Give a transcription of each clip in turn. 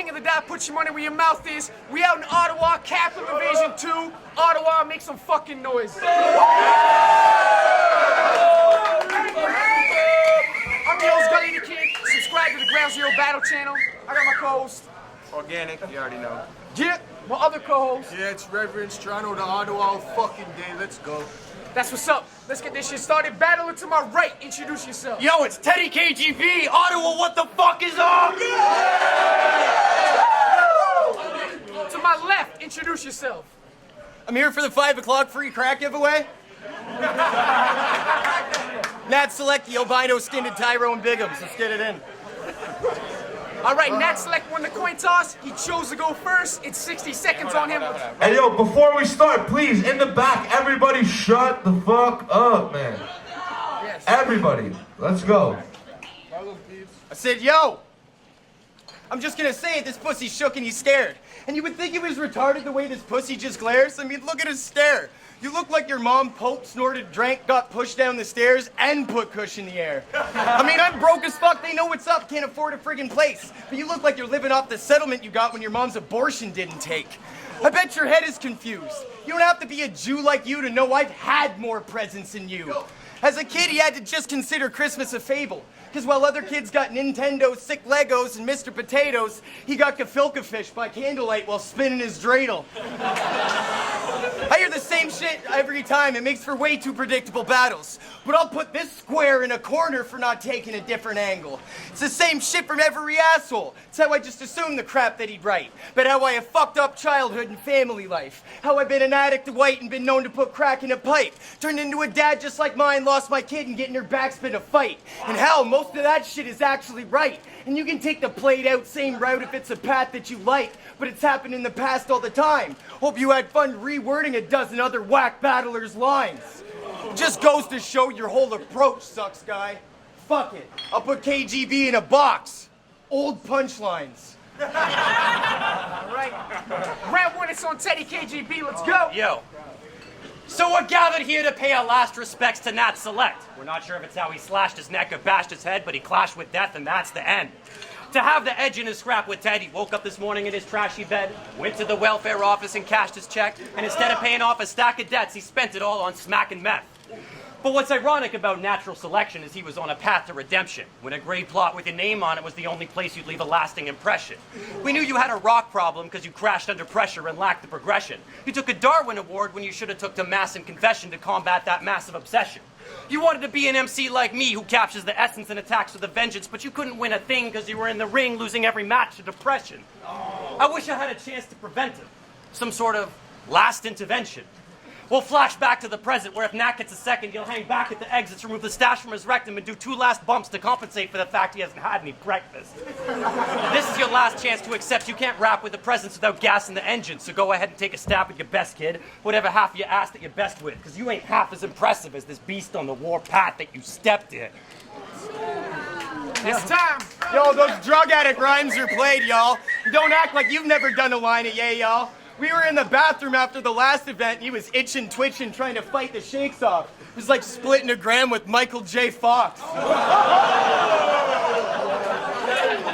king of the dot, put your money where your mouth is. We out in Ottawa, Capital Invasion 2. Ottawa, make some fucking noise. I'm your host, Gully the Kid. Subscribe to the Ground Zero Battle channel. I got my co-host. Organik, you already know. Yeah, my other co-host. Yeah, it's Reverence, Toronto to Ottawa all fucking day. Let's go. That's what's up. Let's get this shit started. Battling to my right. Introduce yourself. Yo, it's Teddy KGB. Ottawa, what the fuck is up? To my left, introduce yourself. I'm here for the 5 o'clock free crack giveaway. Nat Select, the albino skinned Tyrone Biggums. Let's get it in. All right, Nat Select won the coin toss. He chose to go first. It's 60 seconds on him. Hey, yo, before we start, please, in the back, everybody shut the fuck up, man. Yes. Everybody, let's go. I said, yo, I'm just gonna say it, this pussy shook and he's scared. And you would think he was retarded the way this pussy just glares. I mean, look at his stare. You look like your mom poked, snorted, drank, got pushed down the stairs, and put Kush in the air. I mean, I'm broke as fuck, they know what's up, can't afford a friggin' place. But you look like you're living off the settlement you got when your mom's abortion didn't take. I bet your head is confused. You don't have to be a Jew like you to know I've had more presents than you. As a kid, he had to just consider Christmas a fable. Because while other kids got Nintendo, sick Legos, and Mr. Potatoes, he got gefilte fish by candlelight while spinning his dreidel. I hear the same shit every time. It makes for way too predictable battles. But I'll put this square in a corner for not taking a different angle. It's the same shit from every asshole. It's how I just assumed the crap that he'd write. But how I have fucked up childhood and family life. How I've been an addict to white and been known to put crack in a pipe. Turned into a dad just like mine, lost my kid and getting her backspin a fight. And hell, most of that shit is actually right. And you can take the played out same route if it's a path that you like. But it's happened in the past all the time. Hope you had fun rewording a dozen other whack battlers' lines. Just goes to show your whole approach sucks, guy. Fuck it. I'll put KGB in a box. Old punchlines. All right. Round one, it's on Teddy KGB. Let's go. Yo. So we're gathered here to pay our last respects to Nat Select. We're not sure if it's how he slashed his neck or bashed his head, but he clashed with death and that's the end. To have the edge in his scrap with Ted, he woke up this morning in his trashy bed, went to the welfare office and cashed his check, and instead of paying off a stack of debts, he spent it all on smack and meth. But what's ironic about natural selection is he was on a path to redemption, when a grade plot with your name on it was the only place you'd leave a lasting impression. We knew you had a rock problem because you crashed under pressure and lacked the progression. You took a Darwin Award when you should have took to Mass and Confession to combat that massive obsession. You wanted to be an MC like me who captures the essence and attacks with a vengeance, but you couldn't win a thing because you were in the ring losing every match to depression. I wish I had a chance to prevent it. Some sort of last intervention. We'll flash back to the present, where if Nat gets a second, he'll hang back at the exits, remove the stash from his rectum, and do 2 last bumps to compensate for the fact he hasn't had any breakfast. This is your last chance to accept you can't rap with the presence without gas in the engine, so go ahead and take a stab at your best, kid. Whatever half of your ass that you're best with, because you ain't half as impressive as this beast on the war path that you stepped in. It's time. Yo, those drug addict rhymes are played, y'all. Don't act like you've never done a line at Yay, y'all. We were in the bathroom after the last event, and he was itching, twitching, trying to fight the shakes off. It was like splitting a gram with Michael J. Fox.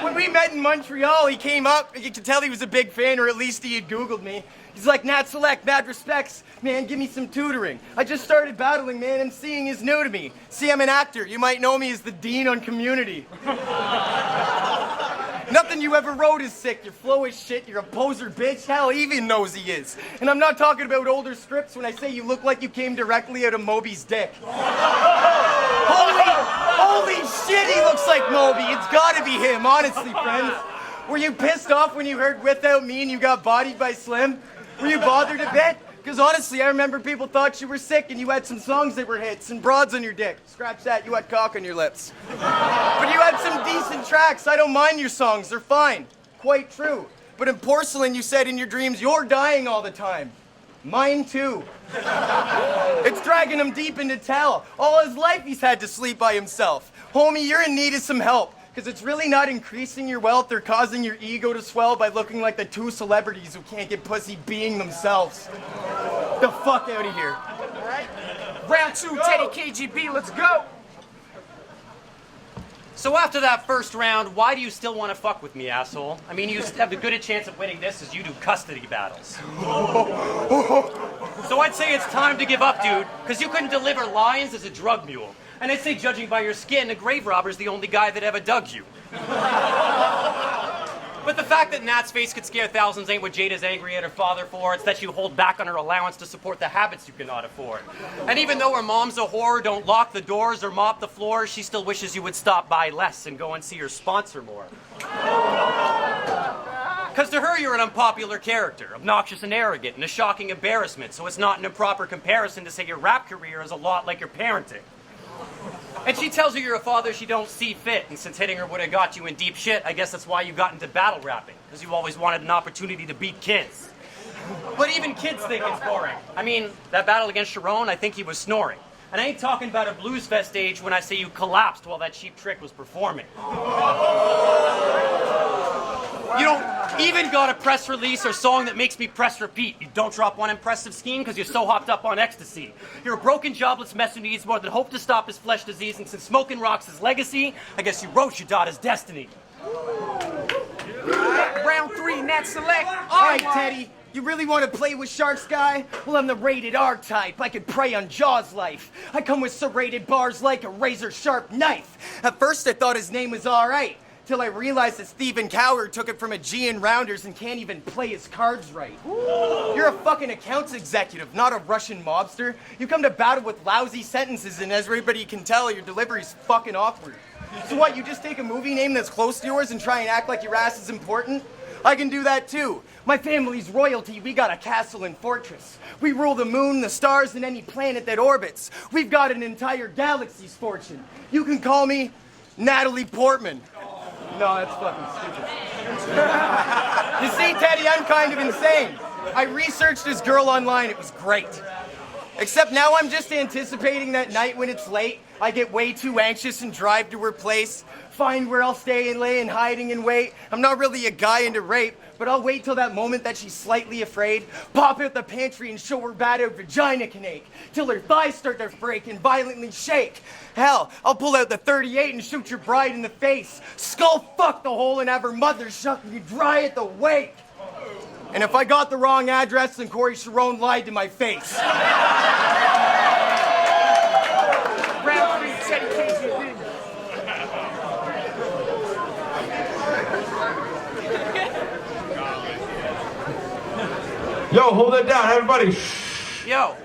When we met in Montreal, he came up. You could tell he was a big fan, or at least he had Googled me. He's like, Nat Select, mad respects. Man, give me some tutoring. I just started battling, man. MCing is new to me. See, I'm an actor. You might know me as the Dean on Community. Nothing you ever wrote is sick. Your flow is shit. You're a poser, bitch. Hell, he even knows he is. And I'm not talking about older scripts when I say you look like you came directly out of Moby's dick. Holy shit, he looks like Moby. It's gotta be him, honestly, friends. Were you pissed off when you heard Without Me and you got bodied by Slim? Were you bothered a bit? Because honestly, I remember people thought you were sick and you had some songs that were hits and broads on your dick. Scratch that, you had cock on your lips. But you had some decent tracks. I don't mind your songs, they're fine. Quite true. But in Porcelain, you said in your dreams, you're dying all the time. Mine too. It's dragging him deep into hell. All his life he's had to sleep by himself. Homie, you're in need of some help. Because it's really not increasing your wealth or causing your ego to swell by looking like the 2 celebrities who can't get pussy being themselves. The fuck out of here. All right. Round 2, Teddy KGB. Let's go. So after that first round, why do you still want to fuck with me, asshole? I mean, you have as good a chance of winning this as you do custody battles. So I'd say it's time to give up, dude, because you couldn't deliver lions as a drug mule. And I'd say, judging by your skin, a grave robber's the only guy that ever dug you. But the fact that Nat's face could scare thousands ain't what Jada's angry at her father for. It's that you hold back on her allowance to support the habits you cannot afford. And even though her mom's a whore, don't lock the doors or mop the floors, she still wishes you would stop by less and go and see her sponsor more. Because to her, you're an unpopular character, obnoxious and arrogant, and a shocking embarrassment, so it's not an improper comparison to say your rap career is a lot like your parenting. And she tells you you're a father she don't see fit, and since hitting her would have got you in deep shit, I guess that's why you got into battle rapping, because you always wanted an opportunity to beat kids. But even kids think it's boring. I mean, that battle against Sharon, I think he was snoring. And I ain't talking about a blues fest stage when I say you collapsed while that cheap trick was performing. You don't even got a press release or song that makes me press repeat. You don't drop one impressive scheme because you're so hopped up on ecstasy. You're a broken, jobless mess who needs more than hope to stop his flesh disease, and since smoking rocks his legacy, I guess you wrote your daughter's destiny. Round 3, Nat Select. All right, Teddy. You really want to play with sharks, guy? Well, I'm the rated R type. I could prey on Jaws life. I come with serrated bars like a razor-sharp knife. At first, I thought his name was all right, till I realized that Stephen Coward took it from a G in Rounders and can't even play his cards right. You're a fucking accounts executive, not a Russian mobster. You come to battle with lousy sentences, and as everybody can tell, your delivery's fucking awkward. So what, you just take a movie name that's close to yours and try and act like your ass is important? I can do that too. My family's royalty, we got a castle and fortress. We rule the moon, the stars, and any planet that orbits. We've got an entire galaxy's fortune. You can call me Natalie Portman. No, that's fucking stupid. You see, Teddy, I'm kind of insane. I researched this girl online. It was great. Except now I'm just anticipating that night when it's late. I get way too anxious and drive to her place, find where I'll stay and lay in hiding and wait. I'm not really a guy into rape, but I'll wait till that moment that she's slightly afraid, pop out the pantry and show her bad her vagina can ache, till her thighs start to break and violently shake. Hell, I'll pull out the 38 and shoot your bride in the face, skull fuck the hole and have her mother shut you dry at the wake. And if I got the wrong address, then Corey Sharon lied to my face. Round 3, Teddy KGB. Yo, hold that down, everybody. Shh. Yo,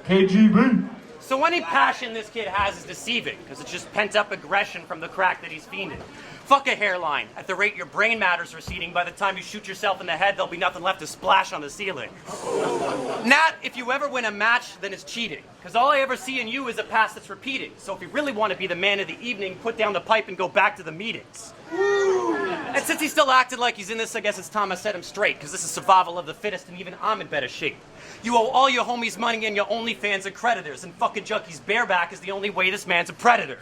KGB. so any passion this kid has is deceiving, because it's just pent-up aggression from the crack that he's fiending. Fuck a hairline. At the rate your brain matter's receding, by the time you shoot yourself in the head, there'll be nothing left to splash on the ceiling. Nat, if you ever win a match, then it's cheating. Because all I ever see in you is a past that's repeating. So if you really want to be the man of the evening, put down the pipe and go back to the meetings. And since he still acted like he's in this, I guess it's time I set him straight, because this is survival of the fittest, and even I'm in better shape. You owe all your homies money and your OnlyFans and creditors, and fucking junkies bareback is the only way this man's a predator.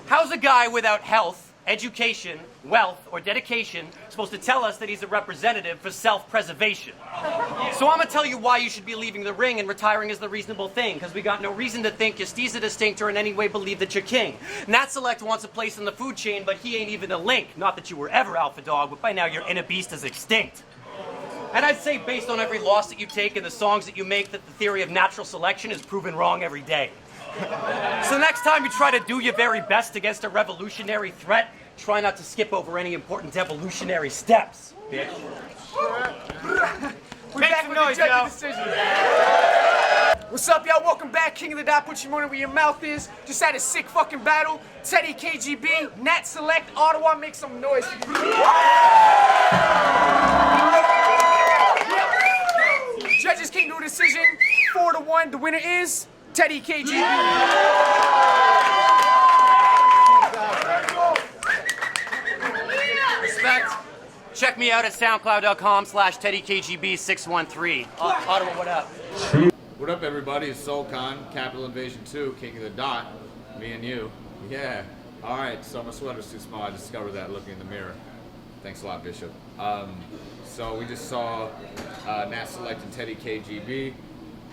How's a guy without health, education, wealth, or dedication supposed to tell us that he's a representative for self-preservation? So I'm gonna tell you why you should be leaving the ring, and retiring is the reasonable thing, because we got no reason to think your steez a distinct or in any way believe that you're king. Nat Select wants a place in the food chain, but he ain't even a link. Not that you were ever alpha dog, but by now your inner beast is extinct. And I'd say based on every loss that you take and the songs that you make that the theory of natural selection is proven wrong every day. So next time you try to do your very best against a revolutionary threat, try not to skip over any important evolutionary steps, bitch. We're back with the judge's decision. What's up, y'all? Welcome back. King of the Dot, put your money where your mouth is. Just had a sick fucking battle. Teddy KGB, Nat Select, Ottawa, make some noise. Judges came to a decision, 4-1. The winner is Teddy KGB. Respect. Check me out at soundcloud.com/TeddyKGB613. Ottawa, what up? What up, everybody? It's Soul Khan, Capital Invasion 2, King of the Dot. Me and you. Yeah. All right, so my sweater's too small. I discovered that looking in the mirror. Thanks a lot, Bishop. So we just saw Nat Select and Teddy KGB.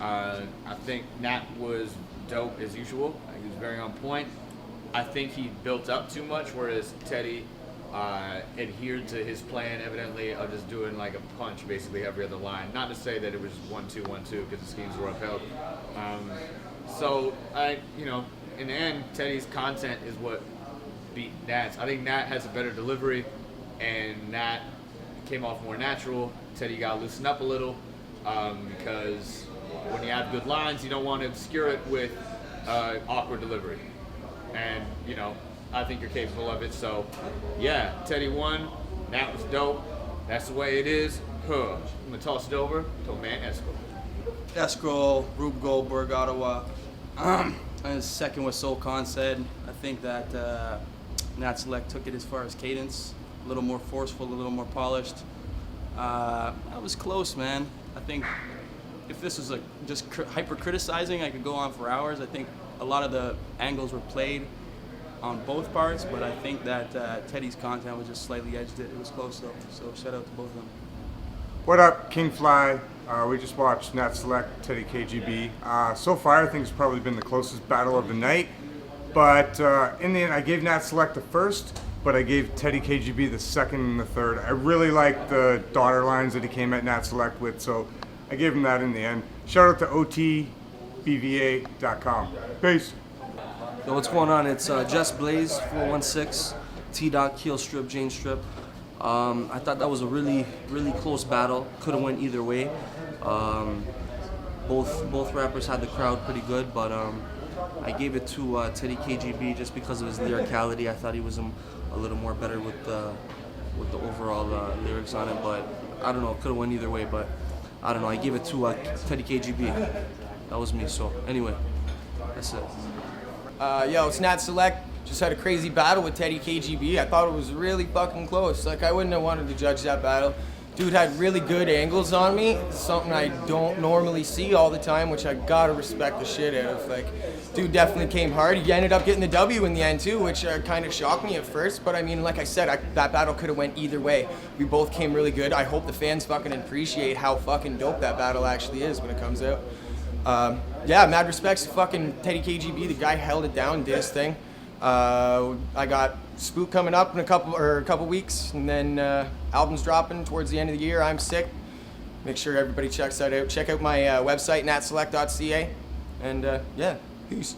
I think Nat was dope as usual. He was very on point. I think he built up too much, whereas Teddy adhered to his plan, evidently, of just doing like a punch basically every other line. Not to say that it was 1-2, 1-2 because the schemes were upheld. So in the end, Teddy's content is what beat Nat's. I think Nat has a better delivery, and Nat came off more natural. Teddy got loosened up a little because when you have good lines, you don't want to obscure it with awkward delivery. And I think you're capable of it. So yeah, Teddy won. Nat was dope. That's the way it is. I'm gonna toss it over to man Esco. Esco, Rube Goldberg, Ottawa. And second what Soul Khan said. I think that Nat Select took it as far as cadence, a little more forceful, a little more polished. That was close, man. I think if this was just hyper criticizing, I could go on for hours. I think a lot of the angles were played on both parts, but I think that Teddy's content was just slightly edged it. It was close though, so shout out to both of them. What up, King Fly? We just watched Nat Select, Teddy KGB. So far, I think it's probably been the closest battle of the night. But in the end, I gave Nat Select the first, but I gave Teddy KGB the second and the third. I really liked the daughter lines that he came at Nat Select with, so I gave him that in the end. Shout out to OTTAWA.com. Peace. Yo, what's going on? It's Jess Blaze 416, T-Dot, Keel Strip, Jane Strip. I thought that was a really close battle. Could have went either way. Both rappers had the crowd pretty good, but I gave it to Teddy KGB just because of his lyricality. I thought he was a little more better with the overall lyrics on it, but I don't know. Could have went either way, but I don't know. I gave it to Teddy KGB. That was me. So anyway, that's it. Yo, it's Nat Select. Just had a crazy battle with Teddy KGB. I thought it was really fucking close. Like, I wouldn't have wanted to judge that battle. Dude had really good angles on me, something I don't normally see all the time, which I gotta respect the shit out of. Like, dude definitely came hard. He ended up getting the W in the end too, which kind of shocked me at first. But I mean, like I said, that battle could have went either way. We both came really good. I hope the fans fucking appreciate how fucking dope that battle actually is when it comes out. Yeah, mad respects to fucking Teddy KGB. The guy held it down, did his thing. I got Spook coming up in a couple weeks, and then album's dropping towards the end of the year. I'm sick. Make sure everybody checks that out. Check out my website, natselect.ca, and yeah, peace.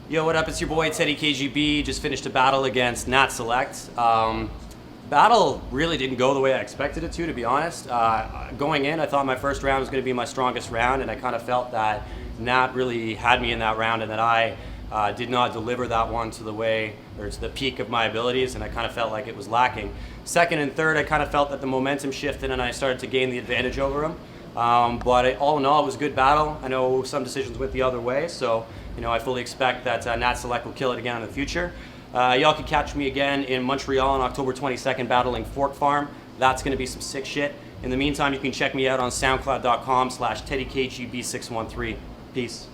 Yo, what up? It's your boy Teddy KGB. Just finished a battle against Nat Select. Battle really didn't go the way I expected it to be honest. Going in, I thought my first round was going to be my strongest round, and I kind of felt that Nat really had me in that round, and that I did not deliver that one to the peak of my abilities, and I kind of felt like it was lacking. Second and third, I kind of felt that the momentum shifted and I started to gain the advantage over him. But all in all, it was a good battle. I know some decisions went the other way, so I fully expect that Nat Select will kill it again in the future. Y'all can catch me again in Montreal on October 22nd battling Fork Farm. That's going to be some sick shit. In the meantime, you can check me out on soundcloud.com/TeddyKGB613. Peace.